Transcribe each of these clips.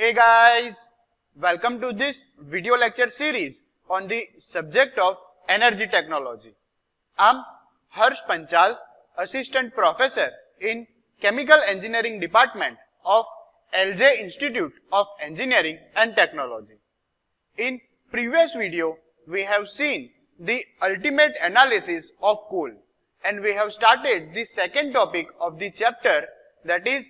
Hey guys, welcome to this video lecture series on the subject of energy technology. I'm Harsh Panchal, Assistant Professor in Chemical Engineering Department of LJIET Institute of Engineering and Technology. In previous video, we have seen the ultimate analysis of coal, and we have started the second topic of the chapter, that is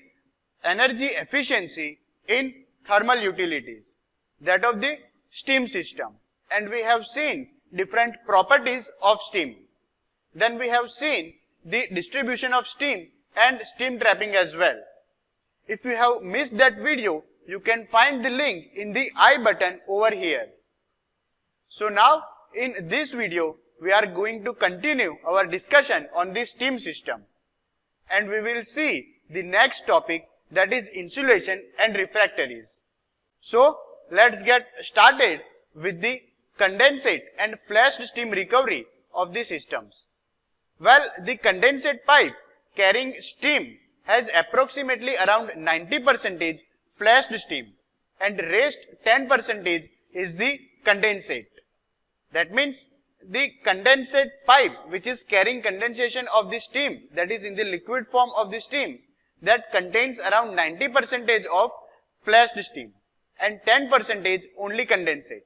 energy efficiency in thermal utilities, that of the steam system, and we have seen different properties of steam. Then we have seen the distribution of steam and steam trapping as well. If you have missed that video, you can find the link in the I button over here. So now in this video, we are going to continue our discussion on the steam system, and we will see the next topic, that is insulation and refractories. So let's get started with the condensate and flashed steam recovery of the systems. Well, the condensate pipe carrying steam has approximately around 90% flashed steam, and rest 10% is the condensate. That means the condensate pipe which is carrying condensation of the steam, that is in the liquid form of the steam, that contains around 90% of flashed steam and 10% only condensate.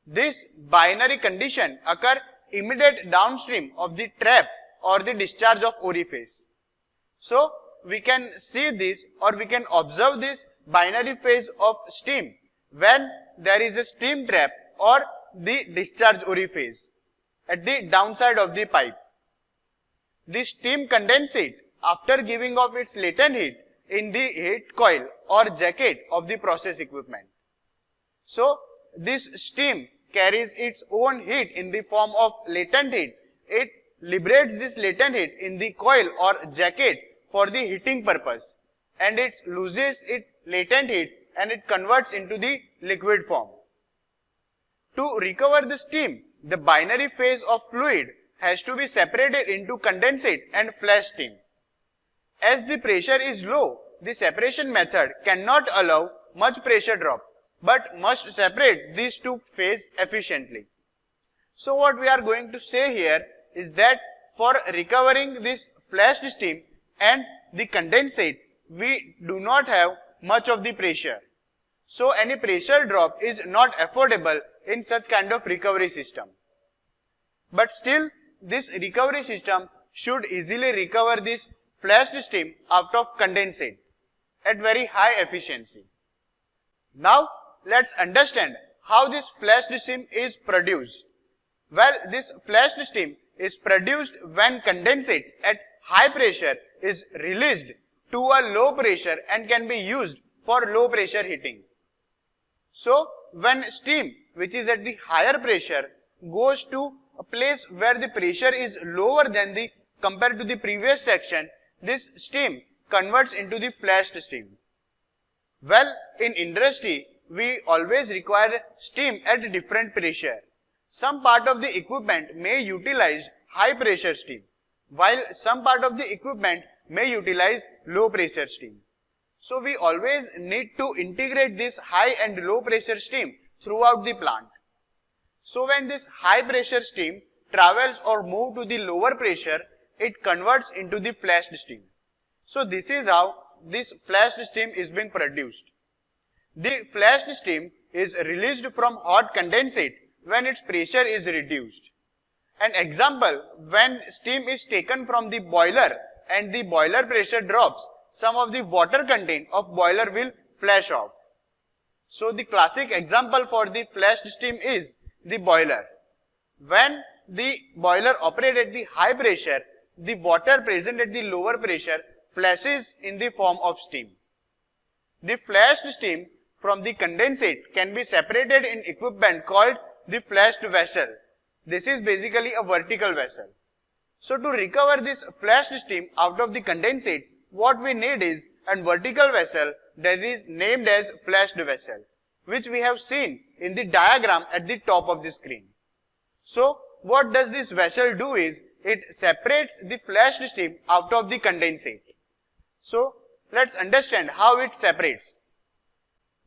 This binary condition occur immediate downstream of the trap or the discharge of orifice. So we can see this, or we can observe this binary phase of steam when there is a steam trap or the discharge orifice at the downside of the pipe. The steam condensate, after giving off its latent heat in the heat coil or jacket of the process equipment. So this steam carries its own heat in the form of latent heat. It liberates this latent heat in the coil or jacket for the heating purpose, and it loses its latent heat and it converts into the liquid form. To recover the steam, the binary phase of fluid has to be separated into condensate and flash steam. As the pressure is low, the separation method cannot allow much pressure drop, but must separate these two phases efficiently. So what we are going to say here is that for recovering this flashed steam and the condensate, we do not have much of the pressure. So any pressure drop is not affordable in such kind of recovery system. But still, this recovery system should easily recover this flashed steam out of condensate at very high efficiency. Now let's understand how this flashed steam is produced. Well, this flashed steam is produced when condensate at high pressure is released to a low pressure and can be used for low pressure heating. So when steam which is at the higher pressure goes to a place where the pressure is lower than the compared to the previous section, this steam converts into the flashed steam. Well, in industry, we always require steam at different pressure. Some part of the equipment may utilize high pressure steam, while some part of the equipment may utilize low pressure steam. So we always need to integrate this high and low pressure steam throughout the plant. So when this high pressure steam travels or moves to the lower pressure, it converts into the flashed steam. So this is how this flashed steam is being produced. The flashed steam is released from hot condensate when its pressure is reduced. An example, when steam is taken from the boiler and the boiler pressure drops, some of the water content of boiler will flash off. So the classic example for the flashed steam is the boiler. When the boiler operates at the high pressure, the water present at the lower pressure flashes in the form of steam. The flashed steam from the condensate can be separated in equipment called the flashed vessel. This is basically a vertical vessel. So to recover this flashed steam out of the condensate, what we need is a vertical vessel that is named as flashed vessel, which we have seen in the diagram at the top of the screen. So what does this vessel do is, it separates the flashed steam out of the condensate. So let's understand how it separates.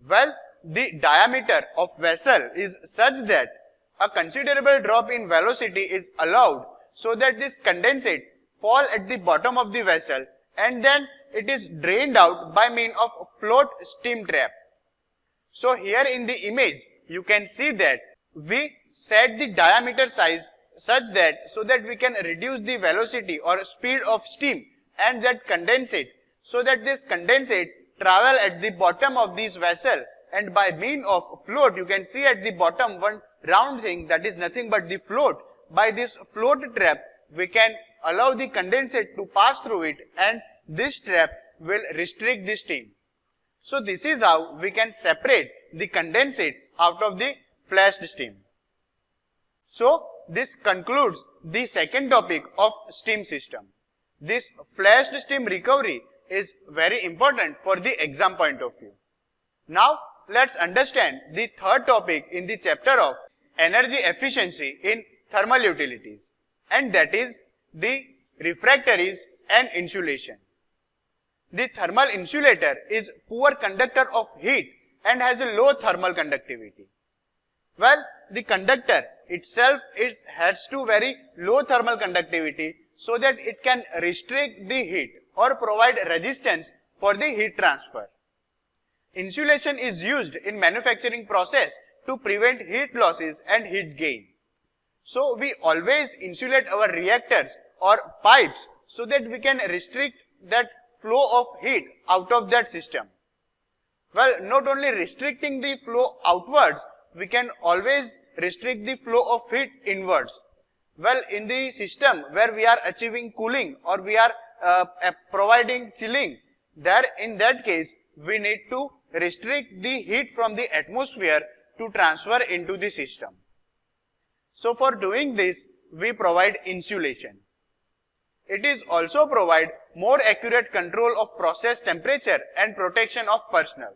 Well, the diameter of vessel is such that a considerable drop in velocity is allowed so that this condensate fall at the bottom of the vessel and then it is drained out by means of float steam trap. So here in the image you can see that we set the diameter size such that so that we can reduce the velocity or speed of steam and that condensate, so that this condensate travel at the bottom of this vessel, and by means of float you can see at the bottom one round thing that is nothing but the float. By this float trap we can allow the condensate to pass through it and this trap will restrict the steam. So this is how we can separate the condensate out of the flashed steam. So this concludes the second topic of steam system. This flashed steam recovery is very important for the exam point of view. Now let's understand the third topic in the chapter of energy efficiency in thermal utilities, and that is the refractories and insulation. The thermal insulator is poor conductor of heat and has a low thermal conductivity. Well, the conductor itself has to very low thermal conductivity so that it can restrict the heat or provide resistance for the heat transfer. Insulation is used in manufacturing process to prevent heat losses and heat gain. So we always insulate our reactors or pipes so that we can restrict that flow of heat out of that system. Well, not only restricting the flow outwards, we can always restrict the flow of heat inwards. Well, in the system where we are achieving cooling or we are providing chilling, there in that case we need to restrict the heat from the atmosphere to transfer into the system. So for doing this we provide insulation. It is also provide more accurate control of process temperature and protection of personnel.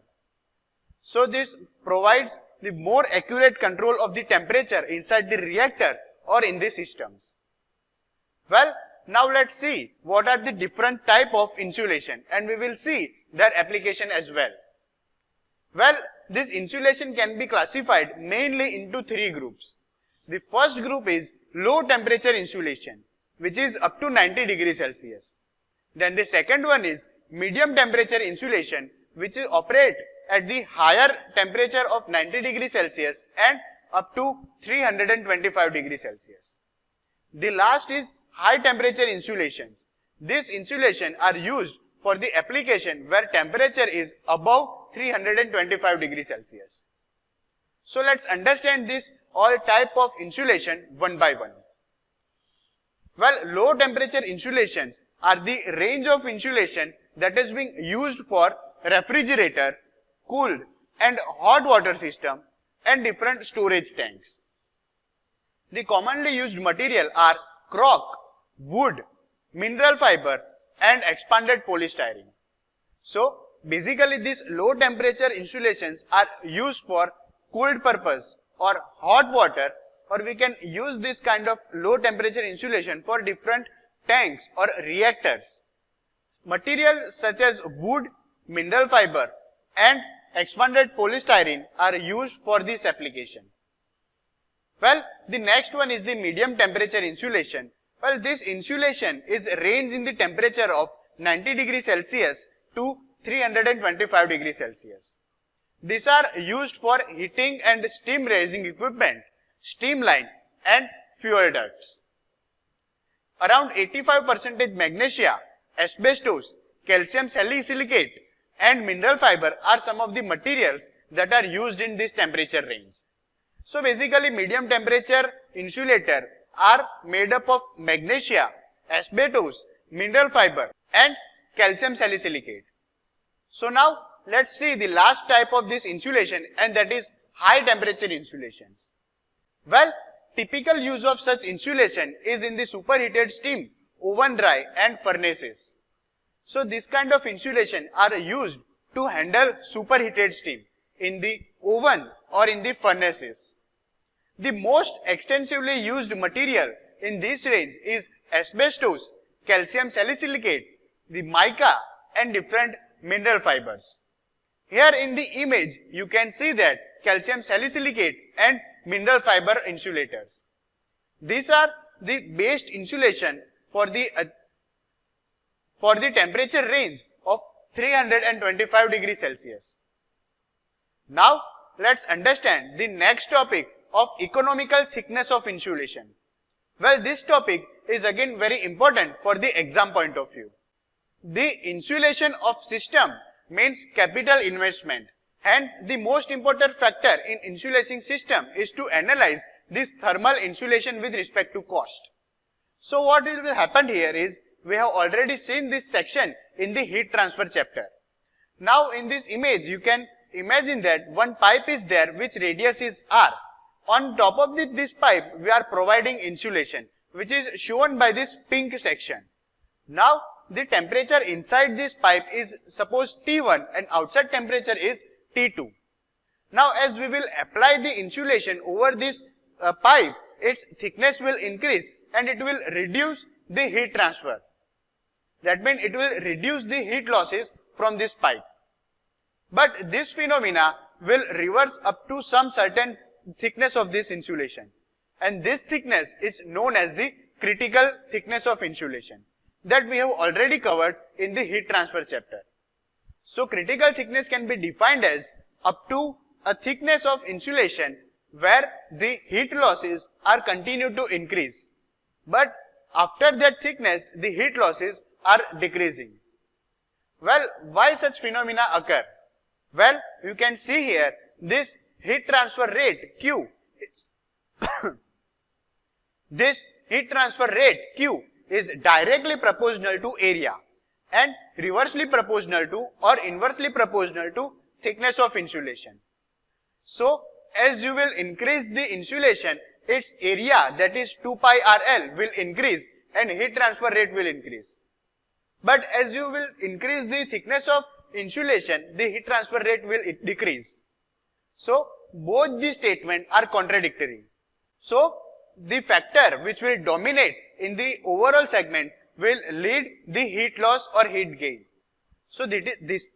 So this provides the more accurate control of the temperature inside the reactor or in the systems. Well, now let's see what are the different type of insulation, and we will see their application as well. Well, this insulation can be classified mainly into three groups. The first group is low temperature insulation, which is up to 90 degrees Celsius. Then the second one is medium temperature insulation, which is operate at the higher temperature of 90 degrees Celsius and up to 325 degrees Celsius. The last is high temperature insulations. These insulation are used for the application where temperature is above 325 degrees Celsius. So let's understand this all type of insulation one by one. Well, low temperature insulations are the range of insulation that is being used for refrigerator, cooled and hot water system and different storage tanks. The commonly used material are cork, wood, mineral fiber and expanded polystyrene. So basically these low temperature insulations are used for cooled purpose or hot water, or we can use this kind of low temperature insulation for different tanks or reactors. Materials such as wood, mineral fiber and expanded polystyrene are used for this application. Well, the next one is the medium temperature insulation. Well, this insulation is ranged in the temperature of 90 degrees Celsius to 325 degrees Celsius. These are used for heating and steam raising equipment, steam line and fuel ducts. Around 85% magnesia, asbestos, calcium silicate and mineral fiber are some of the materials that are used in this temperature range. So basically medium temperature insulator are made up of magnesia, asbestos, mineral fiber and calcium silicate. So now let's see the last type of this insulation, and that is high temperature insulations. Well, typical use of such insulation is in the superheated steam, oven dry and furnaces. So this kind of insulation are used to handle superheated steam in the oven or in the furnaces. The most extensively used material in this range is asbestos, calcium silicate, the mica and different mineral fibers. Here in the image, you can see that calcium salicylicate and mineral fiber insulators. These are the best insulation for the temperature range of 325 degrees Celsius. Now, let's understand the next topic of economical thickness of insulation. Well, this topic is again very important for the exam point of view. The insulation of system means capital investment. Hence, the most important factor in insulating system is to analyze this thermal insulation with respect to cost. So what will happen here is, we have already seen this section in the heat transfer chapter. Now in this image, you can imagine that one pipe is there which radius is R. On top of this pipe, we are providing insulation, which is shown by this pink section. Now the temperature inside this pipe is suppose T1 and outside temperature is T2. Now as we will apply the insulation over this pipe, its thickness will increase and it will reduce the heat transfer. That means it will reduce the heat losses from this pipe. But this phenomena will reverse up to some certain thickness of this insulation. And this thickness is known as the critical thickness of insulation, that we have already covered in the heat transfer chapter. So critical thickness can be defined as up to a thickness of insulation where the heat losses are continued to increase. But after that thickness, the heat losses are decreasing. Well, why such phenomena occur? Well, you can see here this heat transfer rate Q. This heat transfer rate Q is directly proportional to area and reversely proportional to or inversely proportional to thickness of insulation. So, as you will increase the insulation, its area, that is 2 pi RL, will increase and heat transfer rate will increase. But as you will increase the thickness of insulation, the heat transfer rate will decrease. So, both these statements are contradictory. So, the factor which will dominate in the overall segment will lead the heat loss or heat gain. So, this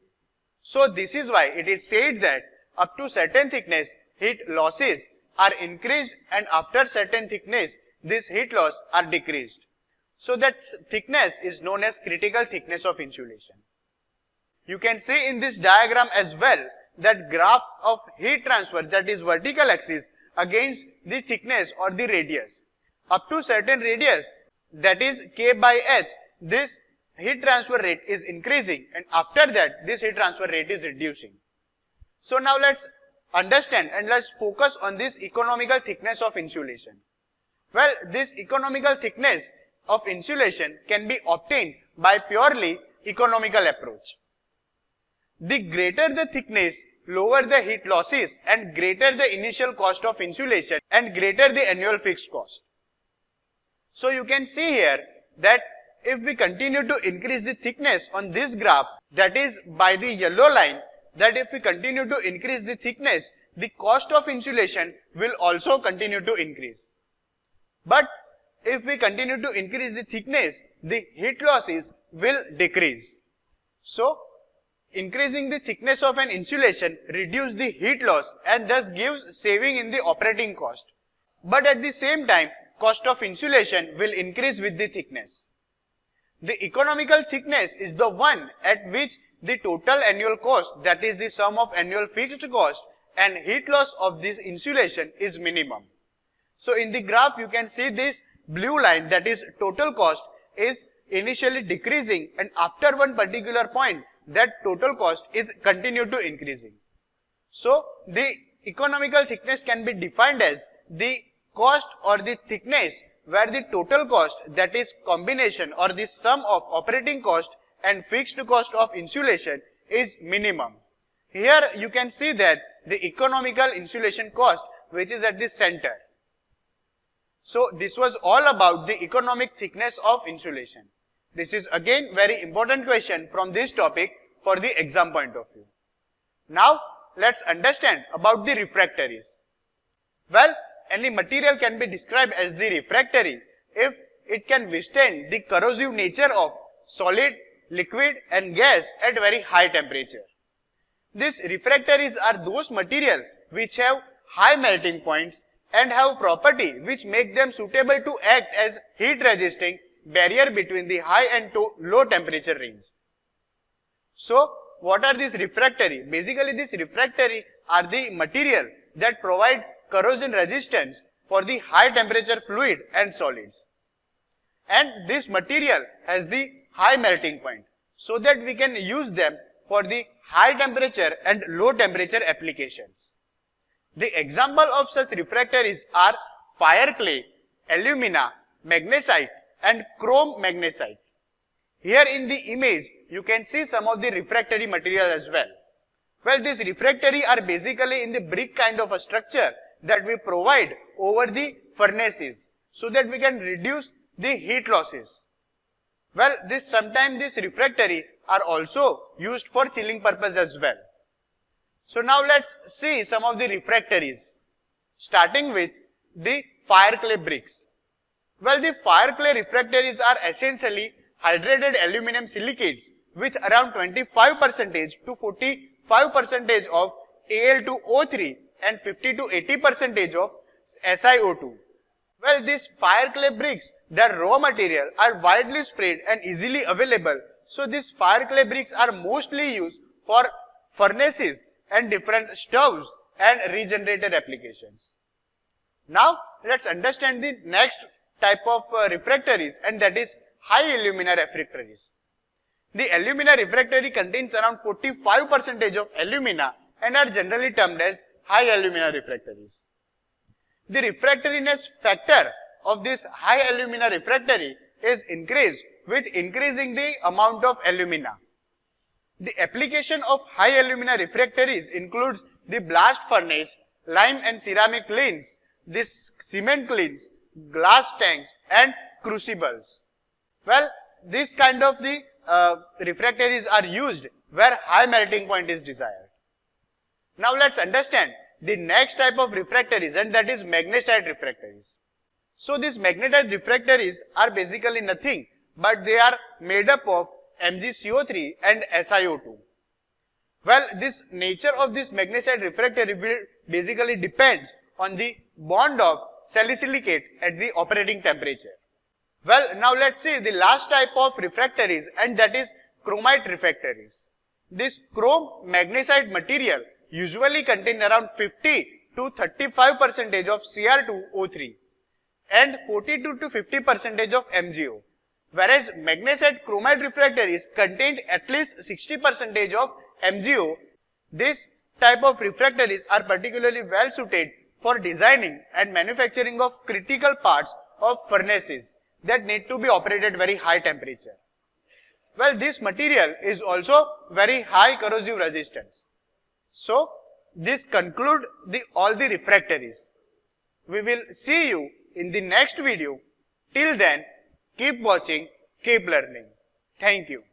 is why it is said that up to certain thickness, heat losses are increased and after certain thickness, this heat loss are decreased. So that thickness is known as critical thickness of insulation. You can see in this diagram as well that graph of heat transfer, that is vertical axis, against the thickness or the radius. Up to certain radius, that is K by H, this heat transfer rate is increasing and after that this heat transfer rate is reducing. So now let's understand and let's focus on this economical thickness of insulation. Well, this economical thickness of insulation can be obtained by purely economical approach. The greater the thickness, lower the heat losses and greater the initial cost of insulation and greater the annual fixed cost. So you can see here that if we continue to increase the thickness on this graph, that is by the yellow line, that if we continue to increase the thickness, the cost of insulation will also continue to increase. But if we continue to increase the thickness, the heat losses will decrease. So, increasing the thickness of an insulation reduces the heat loss and thus gives saving in the operating cost. But at the same time, cost of insulation will increase with the thickness. The economical thickness is the one at which the total annual cost, that is the sum of annual fixed cost and heat loss of this insulation, is minimum. So in the graph you can see this blue line, that is total cost, is initially decreasing and after one particular point that total cost is continued to increasing. So the economical thickness can be defined as the cost or the thickness where the total cost, that is combination or the sum of operating cost and fixed cost of insulation, is minimum. Here you can see that the economical insulation cost, which is at the center. So this was all about the economic thickness of insulation. This is again very important question from this topic for the exam point of view. Now let's understand about the refractories. Well, any material can be described as the refractory if it can withstand the corrosive nature of solid, liquid and gas at very high temperature. These refractories are those material which have high melting points and have property which make them suitable to act as heat resisting barrier between the high and low temperature range. So, what are these refractory? Basically, these refractory are the material that provide corrosion resistance for the high temperature fluid and solids. And this material has the high melting point, so that we can use them for the high temperature and low temperature applications. The example of such refractories are fire clay, alumina, magnesite and chrome magnesite. Here in the image, you can see some of the refractory material as well. Well, these refractory are basically in the brick kind of a structure that we provide over the furnaces so that we can reduce the heat losses. Well, sometimes this refractory are also used for chilling purpose as well. So now let's see some of the refractories, starting with the fire clay bricks. Well, the fire clay refractories are essentially hydrated aluminum silicates with around 25% to 45% of Al2O3 and 50 to 80% of SiO2. Well, these fire clay bricks, their raw material are widely spread and easily available. So these fire clay bricks are mostly used for furnaces and different stoves and regenerator applications. Now let's understand the next type of refractories, and that is high alumina refractories. The alumina refractory contains around 45% of alumina and are generally termed as high alumina refractories. The refractoriness factor of this high alumina refractory is increased with increasing the amount of alumina. The application of high alumina refractories includes the blast furnace, lime and ceramic kilns, this cement kilns, glass tanks and crucibles. Well, this kind of the refractories are used where high melting point is desired. Now let's understand the next type of refractories, and that is magnesite refractories. So these magnetite refractories are basically nothing but they are made up of MgCO3 and SiO2. Well, this nature of this magnesite refractory will basically depends on the bond of salicylicate at the operating temperature. Well, now let's see the last type of refractories, and that is chromite refractories. This chrome magnesite material usually contain around 50 to 35% of Cr2O3 and 42 to 50% of MgO. Whereas magnesite chromite refractories contain at least 60% of MgO. This type of refractories are particularly well suited for designing and manufacturing of critical parts of furnaces that need to be operated at very high temperature. Well, this material is also very high corrosive resistance. So, this concludes all the refractories. We will see you in the next video. Till then, keep watching, keep learning. Thank you.